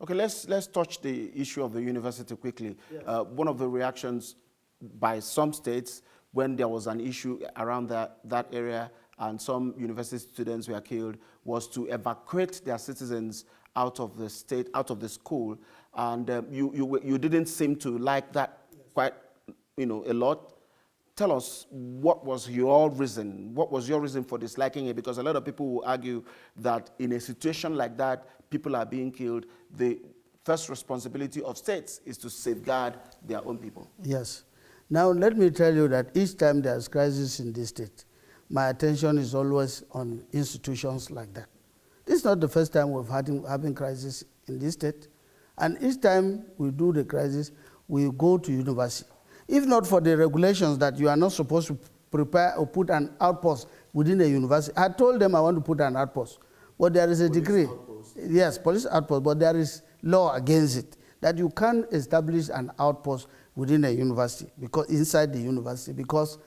Okay, let's touch the issue of the university quickly. Yes. One of the reactions by some states when there was an issue around that area and some university students were killed was to evacuate their citizens out of the state, out of the school, and you didn't seem to like that quite, a lot. Tell us, what was your reason? What was your reason for disliking it? Because a lot of people will argue that in a situation like that, people are being killed. The first responsibility of states is to safeguard their own people. Yes. Now, let me tell you that each time there's crisis in this state, my attention is always on institutions like that. This is not the first time we've having crisis in this state. And each time we do the crisis, we go to university. If not for the regulations that you are not supposed to prepare or put an outpost within a university. I told them I want to put an outpost, but there is a decree. Yes, police outpost, but there is law against it, that you can't establish an outpost within a university, because inside the university, because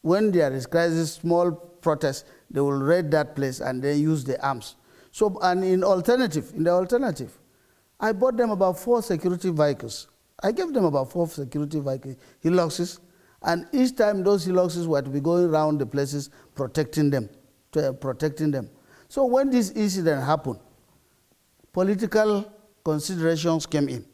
when there is crisis, small protest, they will raid that place and they use the arms. So, and in the alternative, I bought them about 4 security vehicles. I gave them about 4 security vehicles, Hiluxes, and each time those Hiluxes were to be going around the places protecting them. So when this incident happened, political considerations came in.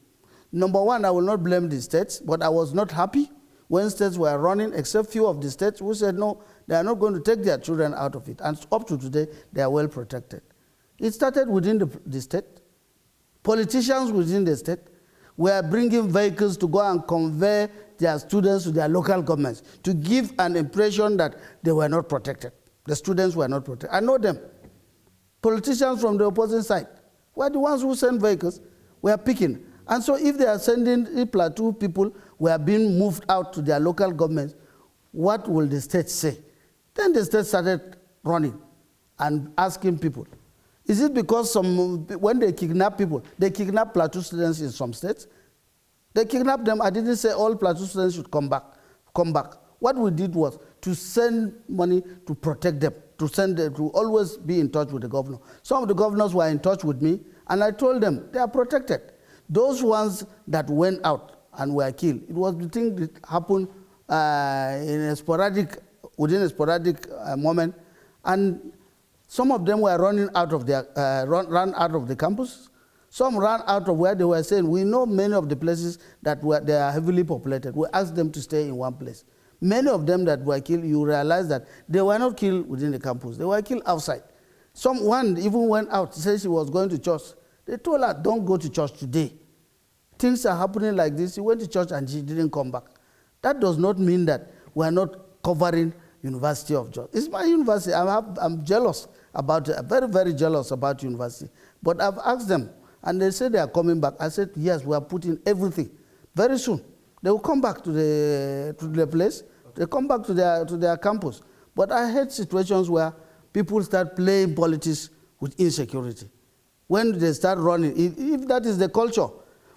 Number one, I will not blame the states, but I was not happy when states were running, except few of the states who said no, they are not going to take their children out of it. And up to today, they are well protected. It started within the state. Politicians within the state were bringing vehicles to go and convey their students to their local governments to give an impression that they were not protected. The students were not protected. I know them. Politicians from the opposing side were the ones who sent vehicles, were picking. And so if they are sending Plateau people were being moved out to their local governments, what will the state say? Then the state started running and asking people. Is it because when they kidnap people, they kidnap Plateau students in some states? They kidnap them. I didn't say all Plateau students should come back. What we did was to send money to protect them, to always be in touch with the governor. Some of the governors were in touch with me, and I told them they are protected. Those ones that went out and were killed, it was the thing that happened within a sporadic moment, and some of them were running out of ran out of the campus. Some ran out of where they were saying, we know many of the places that they are heavily populated. We asked them to stay in one place. Many of them that were killed, you realize that they were not killed within the campus. They were killed outside. One even went out, said she was going to church. They told her, don't go to church today. Things are happening like this. She went to church and she didn't come back. That does not mean that we are not covering University of Jos. It's my university. I'm jealous about it, very, very jealous about university. But I've asked them, and they said they are coming back. I said, yes, we are putting everything. Very soon, they will come back to the place. They come back to their campus. But I had situations where people start playing politics with insecurity. When they start running, if that is the culture,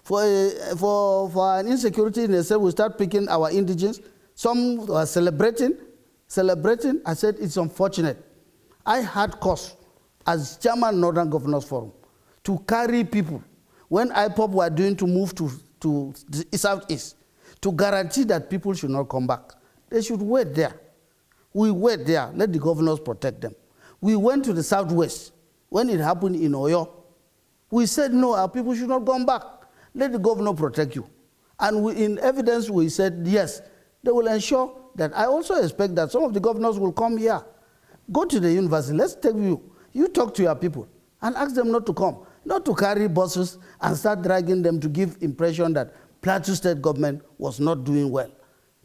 for an insecurity in itself, we start picking our indigents. Some are celebrating. I said, it's unfortunate. I had cause as chairman Northern Governors Forum to carry people when IPOP were doing to move to the Southeast to guarantee that people should not come back. They should wait there. We wait there. Let the governors protect them. We went to the Southwest when it happened in Oyo. We said, no, our people should not come back. Let the governor protect you. And in evidence, we said, yes, they will ensure that. I also expect that some of the governors will come here. Go to the university. Let's take you. You talk to your people and ask them not to come, not to carry buses and start dragging them to give impression that Plateau State Government was not doing well.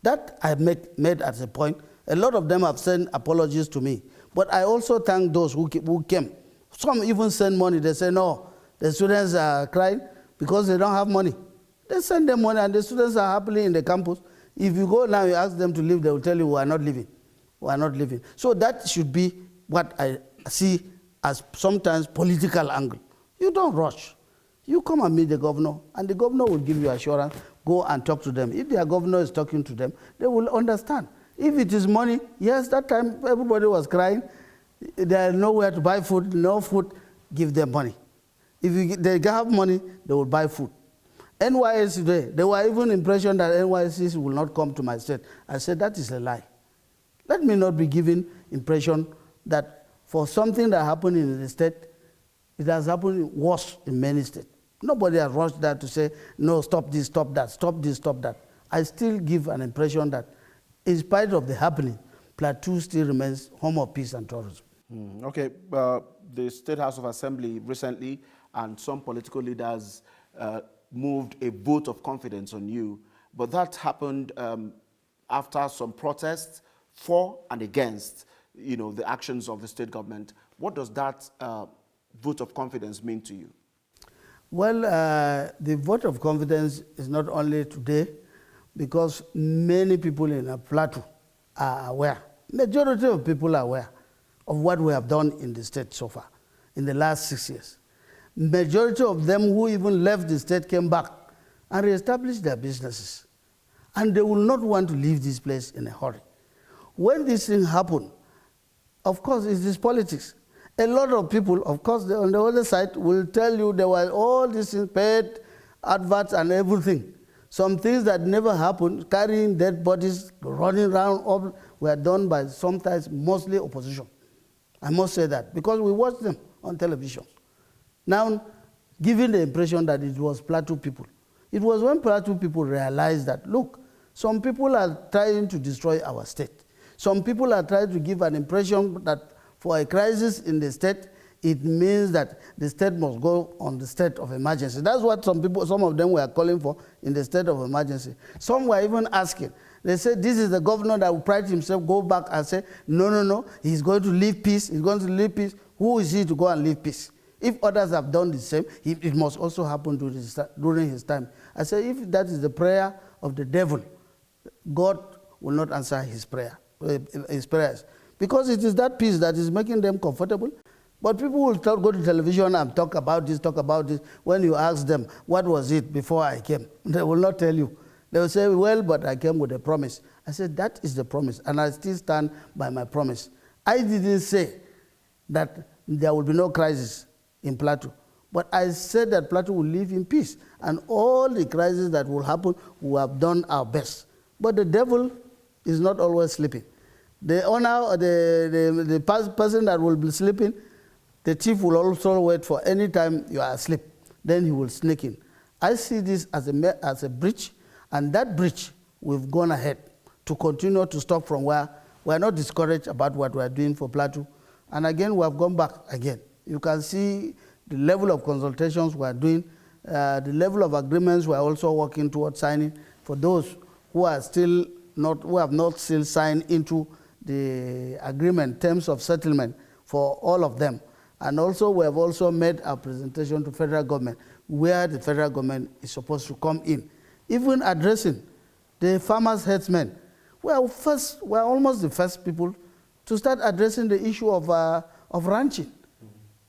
That I made as a point. A lot of them have sent apologies to me. But I also thank those who came. Some even send money. They say, no, the students are crying because they don't have money. They send them money and the students are happily in the campus. If you go now, you ask them to leave, they will tell you, we are not leaving. We are not leaving. So that should be what I see as sometimes political angle. You don't rush. You come and meet the governor, and the governor will give you assurance. Go and talk to them. If their governor is talking to them, they will understand. If it is money, yes, that time everybody was crying. There is nowhere to buy food, no food, give them money. If they have money, they will buy food. NYSC today, there were even impression that NYSC will not come to my state. I said, that is a lie. Let me not be given impression that for something that happened in the state, it has happened worse in many states. Nobody has rushed that to say, no, stop this, stop that, stop this, stop that. I still give an impression that in spite of the happening, Plateau still remains home of peace and tourism. Okay, the State House of Assembly recently and some political leaders moved a vote of confidence on you, but that happened after some protests for and against, the actions of the state government. What does that vote of confidence mean to you? Well, the vote of confidence is not only today, because many people in Plateau are aware. Majority of people are aware of what we have done in the state so far in the last 6 years. Majority of them who even left the state came back and reestablished their businesses. And they will not want to leave this place in a hurry. When this thing happened, of course, it is politics. A lot of people, of course, on the other side will tell you there were all these things, paid adverts and everything. Some things that never happened, carrying dead bodies, running around, all were done by sometimes mostly opposition. I must say that, because we watched them on television. Now, giving the impression that it was Plateau people. It was when Plateau people realized that, look, some people are trying to destroy our state. Some people are trying to give an impression that for a crisis in the state, it means that the state must go on the state of emergency. That's what some of them were calling for in the state of emergency. Some were even asking. They said, this is the governor that will pride himself, go back and say, no, he's going to leave peace, he's going to leave peace. Who is he to go and leave peace? If others have done the same, it must also happen during his time. I say, if that is the prayer of the devil, God will not answer his prayers. Because it is that peace that is making them comfortable. But people will go to television and talk about this. When you ask them, what was it before I came? They will not tell you. They will say, well, but I came with a promise. I said, that is the promise, and I still stand by my promise. I didn't say that there will be no crisis in Plateau, but I said that Plateau will live in peace, and all the crises that will happen, we have done our best. But the devil is not always sleeping. The owner, the person that will be sleeping, the thief will also wait for any time you are asleep. Then he will sneak in. I see this as a breach, and that breach we've gone ahead to continue to stop from where we are not discouraged about what we are doing for Plateau. And again, we have gone back again. You can see the level of consultations we are doing, the level of agreements we are also working towards signing for those who are still not, who have not still signed into the agreement, terms of settlement for all of them. And also, we have also made our presentation to federal government, where the federal government is supposed to come in. Even addressing the farmers' headsmen. We are almost the first people to start addressing the issue of ranching.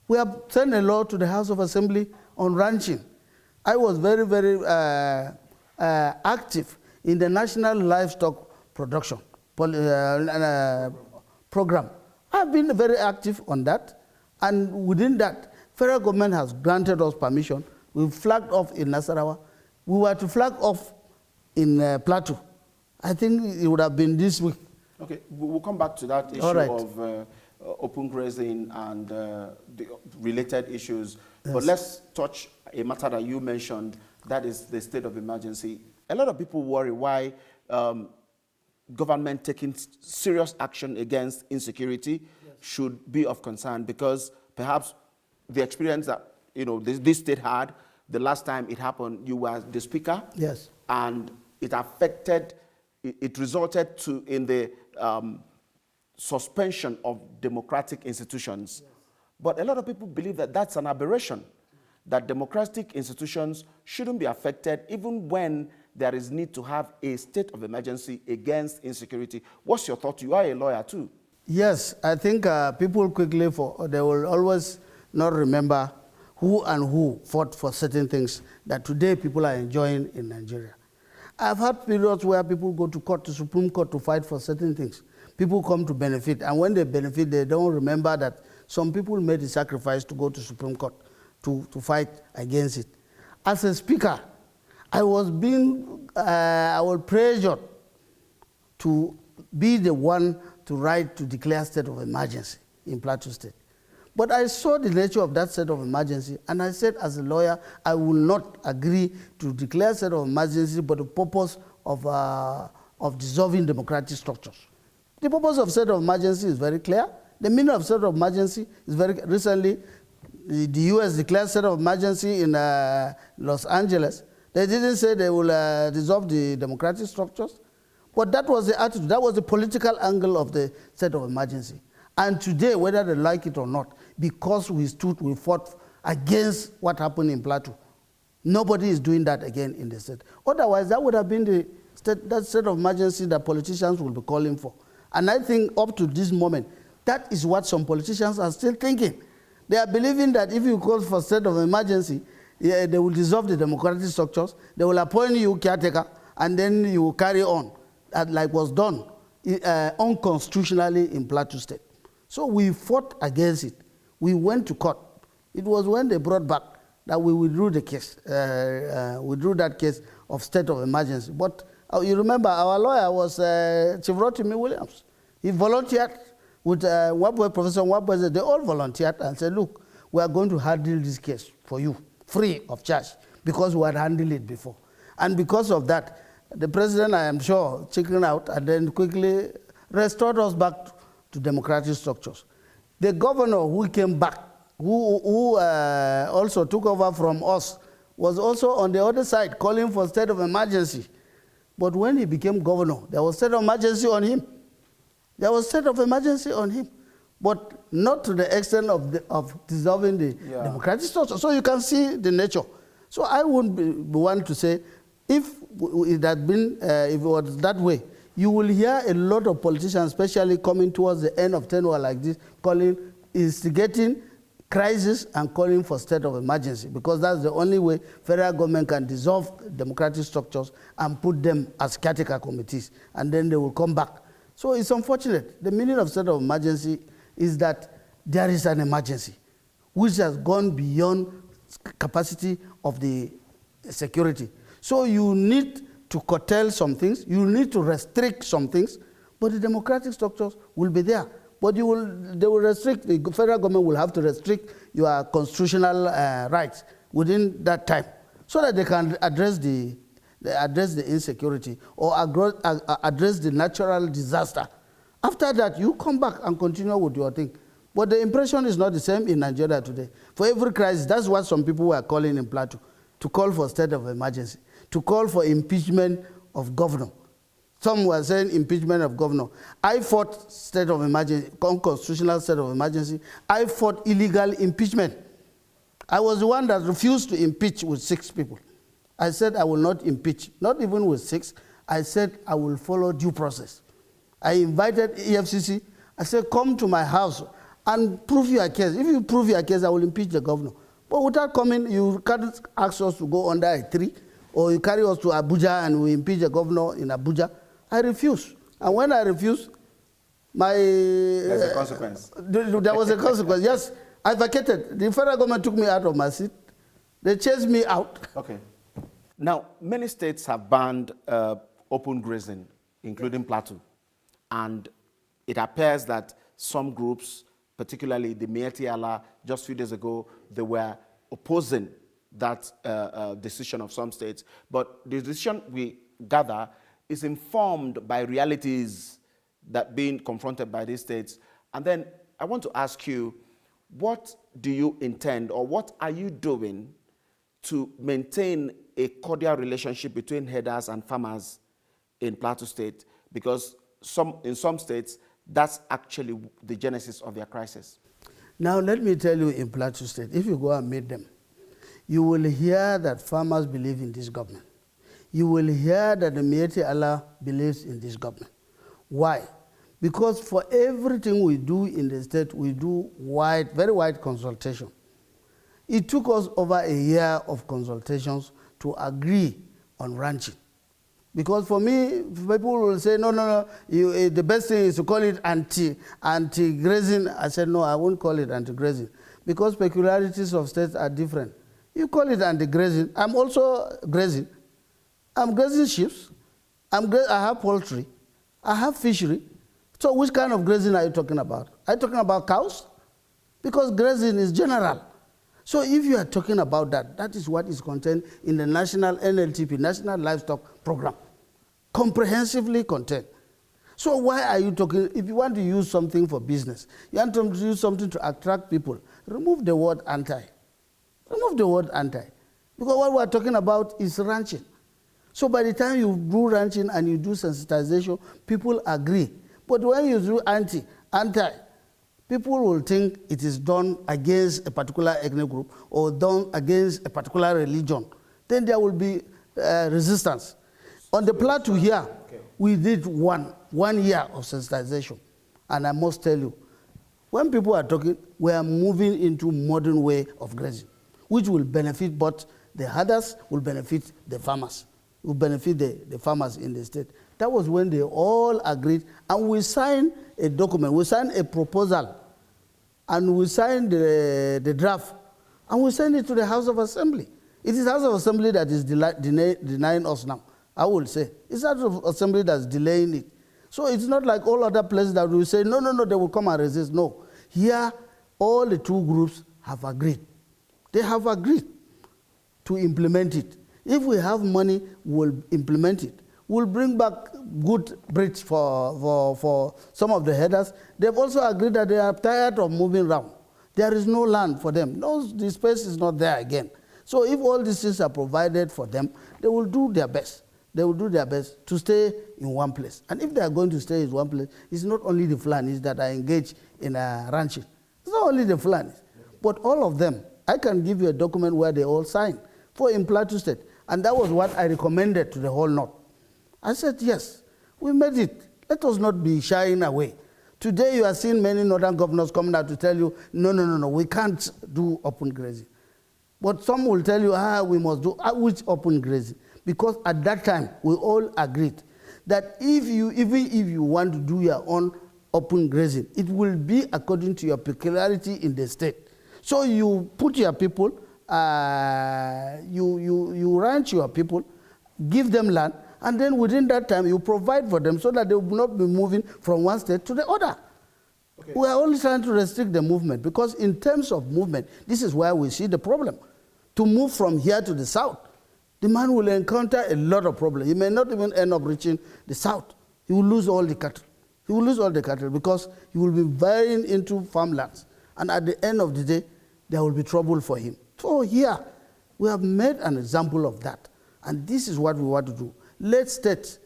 We have sent a law to the House of Assembly on ranching. I was very, very active in the National Livestock Production Program. I've been very active on that. And within that, federal government has granted us permission. We flagged off in Nasarawa. We were to flag off in Plateau. I think it would have been this week. Okay, we'll come back to that issue of open grazing and the related issues. Yes. But let's touch a matter that you mentioned, that is the state of emergency. A lot of people worry why government taking serious action against insecurity should be of concern, because perhaps the experience that this state had the last time it happened, you were the speaker. Yes. And it affected, it resulted in the suspension of democratic institutions. Yes. But a lot of people believe that that's an aberration, that democratic institutions shouldn't be affected even when there is need to have a state of emergency against insecurity. What's your thought? You are a lawyer too. Yes, I think people quickly, they will always not remember who fought for certain things that today people are enjoying in Nigeria. I've had periods where people go to court, to Supreme Court, to fight for certain things. People come to benefit, and when they benefit, they don't remember that some people made the sacrifice to go to Supreme Court. to fight against it. As a speaker, I was pressured to be the one to write to declare state of emergency in Plateau State. But I saw the nature of that state of emergency, and I said, as a lawyer, I will not agree to declare state of emergency for the purpose of dissolving democratic structures. The purpose of state of emergency is very clear. The meaning of state of emergency is very recently. The U.S. declared state of emergency in Los Angeles. They didn't say they will dissolve the democratic structures, but that was the attitude. That was the political angle of the state of emergency. And today, whether they like it or not, because we fought against what happened in Plateau, nobody is doing that again in the state. Otherwise, that would have been that state of emergency that politicians will be calling for. And I think up to this moment, that is what some politicians are still thinking. They are believing that if you call for state of emergency, they will dissolve the democratic structures, they will appoint you caretaker, and then you will carry on, like was done unconstitutionally in Plateau State. So we fought against it. We went to court. It was when they brought back that we withdrew the case, withdrew that case of state of emergency. But you remember our lawyer was Chief Rotimi Williams. He volunteered with Professor Wabwe. They all volunteered and said, look, we are going to handle this case for you, free of charge, because we had handled it before. And because of that, the president, I am sure, chickened out and then quickly restored us back to democratic structures. The governor who came back, who also took over from us, was also on the other side calling for state of emergency. But when he became governor, there was state of emergency on him. There was state of emergency on him, but not to the extent of dissolving the democratic structure. So you can see the nature. So I wouldn't be one to say, if it had been, if it was that way, you will hear a lot of politicians, especially coming towards the end of tenure like this, instigating crisis and calling for state of emergency, because that's the only way federal government can dissolve democratic structures and put them as caretaker committees, and then they will come back. So it's unfortunate. The meaning of state of emergency is that there is an emergency which has gone beyond capacity of the security. So you need to curtail some things, you need to restrict some things, but the democratic structures will be there. But they will restrict, the federal government will have to restrict your constitutional rights within that time, so that they can address the insecurity or address the natural disaster. After that, you come back and continue with your thing. But the impression is not the same in Nigeria today. For every crisis, that's what some people were calling in Plateau, to call for state of emergency, to call for impeachment of governor. Some were saying impeachment of governor. I fought state of emergency, unconstitutional state of emergency. I fought illegal impeachment. I was the one that refused to impeach with 6 people. I said I will not impeach, not even with 6. I said I will follow due process. I invited EFCC. I said, come to my house and prove your case. If you prove your case, I will impeach the governor. But without coming, you can't ask us to go under a tree, or you carry us to Abuja and we impeach the governor in Abuja. I refuse. And when I refuse, there's a consequence. There was a consequence, yes. I vacated. The federal government took me out of my seat. They chased me out. Okay. Now, many states have banned open grazing, including Plateau. And it appears that some groups, particularly the Miyetti Allah, just a few days ago, they were opposing that decision of some states. But the decision, we gather, is informed by realities that being confronted by these states. And then I want to ask you, what do you intend, or what are you doing to maintain a cordial relationship between herders and farmers in Plateau State? Because in some states, that's actually the genesis of their crisis. Now, let me tell you, in Plateau State, if you go and meet them, you will hear that farmers believe in this government. You will hear that the Miyetti Allah believes in this government. Why? Because for everything we do in the state, we do very wide consultation. It took us over a year of consultations to agree on ranching. Because for me, people will say, no, the best thing is to call it anti-grazing. I said, no, I won't call it anti-grazing. because peculiarities of states are different. You call it anti-grazing. I'm also grazing. I'm grazing sheep. I have poultry. I have fishery. So which kind of grazing are you talking about? Are you talking about cows? Because grazing is general. So if you are talking about that, that is what is contained in the National NLTP, National Livestock Program. Comprehensively contained. So why are you talking, if you want to use something for business, you want to use something to attract people, remove the word anti. Remove the word anti. Because what we are talking about is ranching. So by the time you do ranching and you do sensitization, people agree. But when you do anti, people will think it is done against a particular ethnic group or done against a particular religion. Then there will be resistance. On the plateau here, we did one year of sensitization. And I must tell you, when people are talking, we are moving into modern way of grazing, which will benefit both the herders, will benefit the farmers, will benefit the farmers in the state. That was when they all agreed, and we signed a document, we signed a proposal, and we signed the draft, and we sent it to the House of Assembly. It is House of Assembly that is denying us now, I will say. It's House of Assembly that's delaying it. So it's not like all other places that will say, no, they will come and resist. No. Here, all the two groups have agreed. They have agreed to implement it. If we have money, we'll implement it. We'll bring back good breeds for some of the headers. They've also agreed that they are tired of moving around. There is no land for them. No, the space is not there again. So if all these things are provided for them, they will do their best. They will do their best to stay in one place. And if they are going to stay in one place, it's not only the Fulanis that are engaged in ranching. It's not only the Fulanis, but all of them. I can give you a document where they all signed in Plateau State. And that was what I recommended to the whole North. I said, yes, we made it. Let us not be shying away. Today you are seeing many northern governors coming out to tell you, no, we can't do open grazing. But some will tell you, we must do which open grazing? Because at that time, we all agreed that even if you want to do your own open grazing, it will be according to your peculiarity in the state. So you put your people, you ranch your people, give them land, and then within that time, you provide for them so that they will not be moving from one state to the other. Okay. We are only trying to restrict the movement because in terms of movement, this is where we see the problem. To move from here to the south, the man will encounter a lot of problems. He may not even end up reaching the south. He will lose all the cattle. He will lose all the cattle because he will be varying into farmlands. And at the end of the day, there will be trouble for him. So here, we have made an example of that. And this is what we want to do. Let states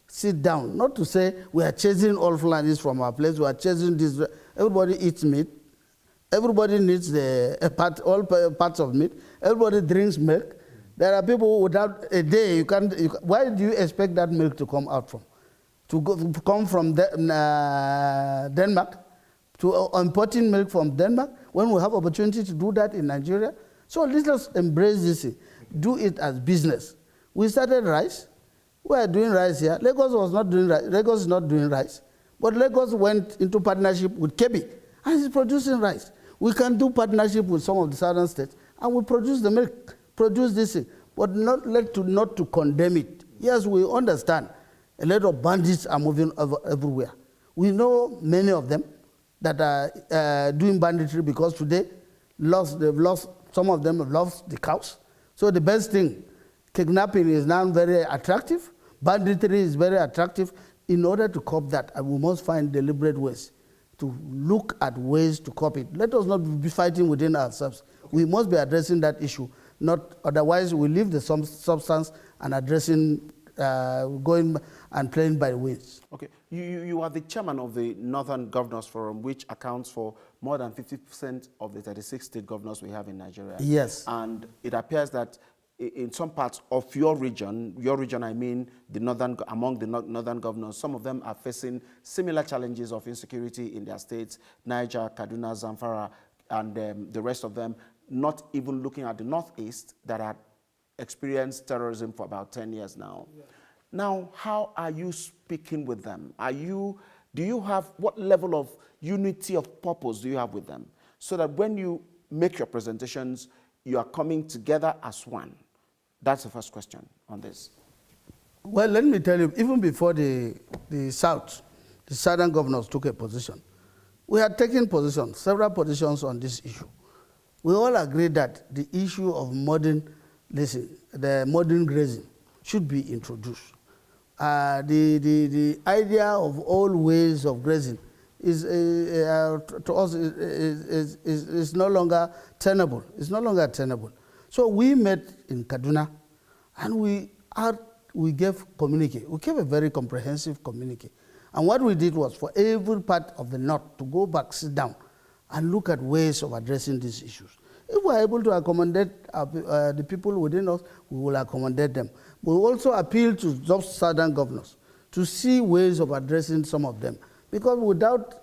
sit down, not to say we are chasing all Fulanis from our place, we are chasing this. Everybody eats meat. Everybody needs all parts of meat. Everybody drinks milk. There are people without a day, where do you expect that milk to come out from? To come from Denmark? To importing milk from Denmark? When we have opportunity to do that in Nigeria? So let us embrace this, do it as business. We started rice. We are doing rice here. Lagos was not doing rice. Lagos is not doing rice. But Lagos went into partnership with Kebbi and is producing rice. We can do partnership with some of the southern states and we produce the milk, produce this thing, but not to condemn it. Yes, we understand a lot of bandits are moving everywhere. We know many of them that are doing banditry because today some of them have lost the cows. So the best thing, kidnapping is now very attractive. Banditry is very attractive. In order to cope that, and we must find deliberate ways to look at ways to cope it. Let us not be fighting within ourselves. Okay. We must be addressing that issue. Otherwise, we leave the substance and addressing, going and playing by the winds. Okay, you are the chairman of the Northern Governors Forum, which accounts for more than 50% of the 36 state governors we have in Nigeria. Yes. And it appears that in some parts of your region I mean, among the northern governors, some of them are facing similar challenges of insecurity in their states, Niger, Kaduna, Zamfara, and the rest of them, not even looking at the Northeast that had experienced terrorism for about 10 years now. Yeah. Now, how are you speaking with them? What level of unity of purpose do you have with them? So that when you make your presentations, you are coming together as one? That's the first question on this. Well, let me tell you, even before the southern governors took a position, we had taken positions, several positions on this issue. We all agreed that the issue of the modern grazing should be introduced. The idea of all ways of grazing is to us is no longer tenable. It's no longer tenable. So we met in Kaduna, and we gave communique. We gave a very comprehensive communique. And what we did was for every part of the North to go back, sit down, and look at ways of addressing these issues. If we're able to accommodate the people within us, we will accommodate them. We also appeal to those southern governors to see ways of addressing some of them. Because without,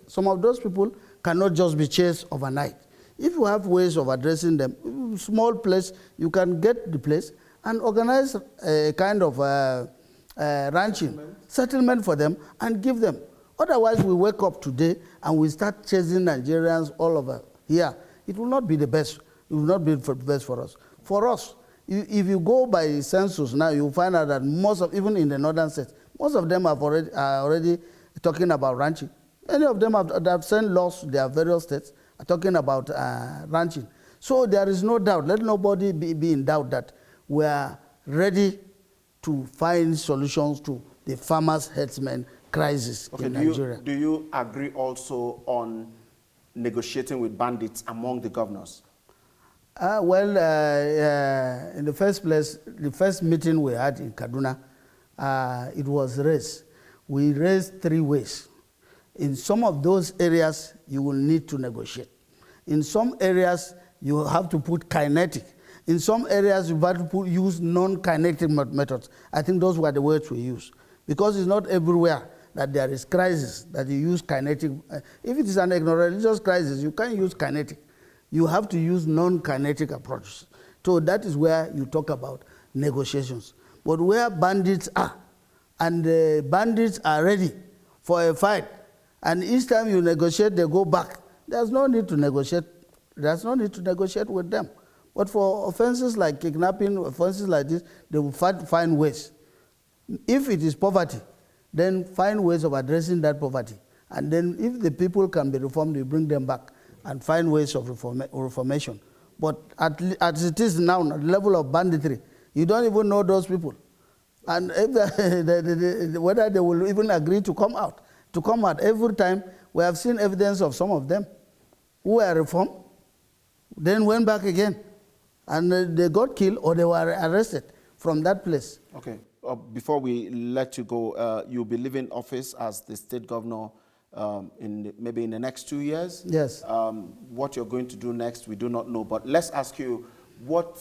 some of those people cannot just be chased overnight. If you have ways of addressing them, small place, you can get the place and organize a kind of ranching settlement for them and give them. Otherwise, we wake up today and we start chasing Nigerians all over here. It will not be the best. It will not be the best for us. For us, if you go by census now, you'll find out that even in the northern states, most of them are already talking about ranching. Many of them have sent laws to their various states talking about ranching. So there is no doubt, let nobody be in doubt that we are ready to find solutions to the farmers' herdsmen crisis in Nigeria. Do you agree also on negotiating with bandits among the governors? In the first place, the first meeting we had in Kaduna, it was raised. We raised 3 ways. In some of those areas, you will need to negotiate. In some areas, you have to put kinetic. In some areas, you have to use non-kinetic methods. I think those were the words we used. Because it's not everywhere that there is crisis, that you use kinetic. If it is an ignorant-religious crisis, you can't use kinetic. You have to use non-kinetic approaches. So that is where you talk about negotiations. But where bandits are, and the bandits are ready for a fight, and each time you negotiate, they go back, there's no need to negotiate. There's no need to negotiate with them. But for offenses like kidnapping, offenses like this, they will find ways. If it is poverty, then find ways of addressing that poverty. And then if the people can be reformed, you bring them back and find ways of reformation. But as it is now, at the level of banditry, you don't even know those people. And if whether they will even agree to come out. Every time, we have seen evidence of some of them who were reformed, then went back again. And they got killed or they were arrested from that place. Okay. Before we let you go, you'll be leaving office as the state governor maybe in the next 2 years. Yes. What you're going to do next, we do not know. But let's ask you, what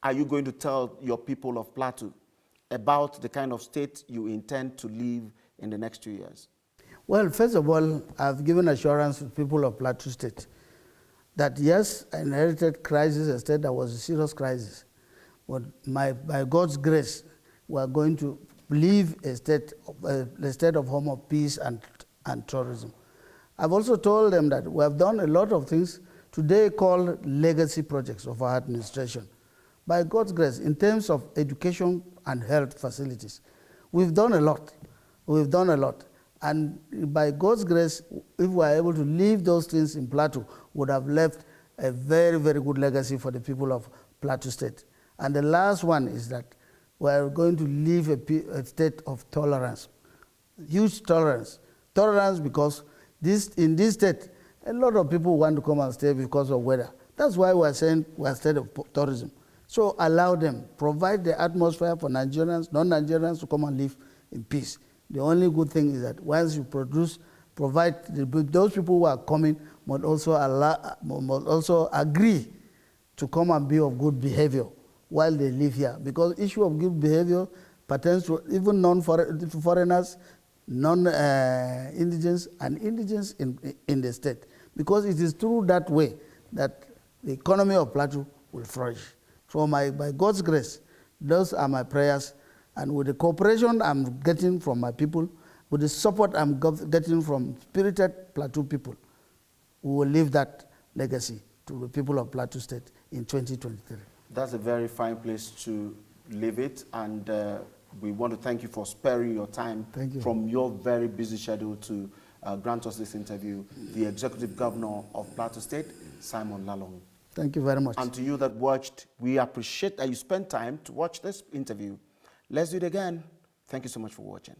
are you going to tell your people of Plateau about the kind of state you intend to leave in the next 2 years? Well, first of all, I've given assurance to people of Plateau State that yes, I inherited crisis, a state that was a serious crisis. But by God's grace, we are going to leave a state of home of peace and tourism. I've also told them that we have done a lot of things today called legacy projects of our administration. By God's grace, in terms of education and health facilities, we've done a lot. We've done a lot. And by God's grace, if we are able to leave those things in Plateau, would have left a very, very good legacy for the people of Plateau State. And the last one is that we are going to leave a state of tolerance, huge tolerance. Tolerance because in this state, a lot of people want to come and stay because of weather. That's why we are saying we are a state of tourism. So allow them, provide the atmosphere for Nigerians, non-Nigerians to come and live in peace. The only good thing is that once you provide, those people who are coming must also agree to come and be of good behavior while they live here. Because issue of good behavior pertains to even non-foreigners, non-indigents, and indigents in the state. Because it is through that way that the economy of Plateau will flourish. So by God's grace, those are my prayers. And with the cooperation I'm getting from my people, with the support I'm getting from spirited Plateau people, we will leave that legacy to the people of Plateau State in 2023. That's a very fine place to leave it, and we want to thank you for sparing your time from your very busy schedule to grant us this interview, the Executive Governor of Plateau State, Simon Lalong. Thank you very much. And to you that watched, we appreciate that you spent time to watch this interview. Let's do it again. Thank you so much for watching.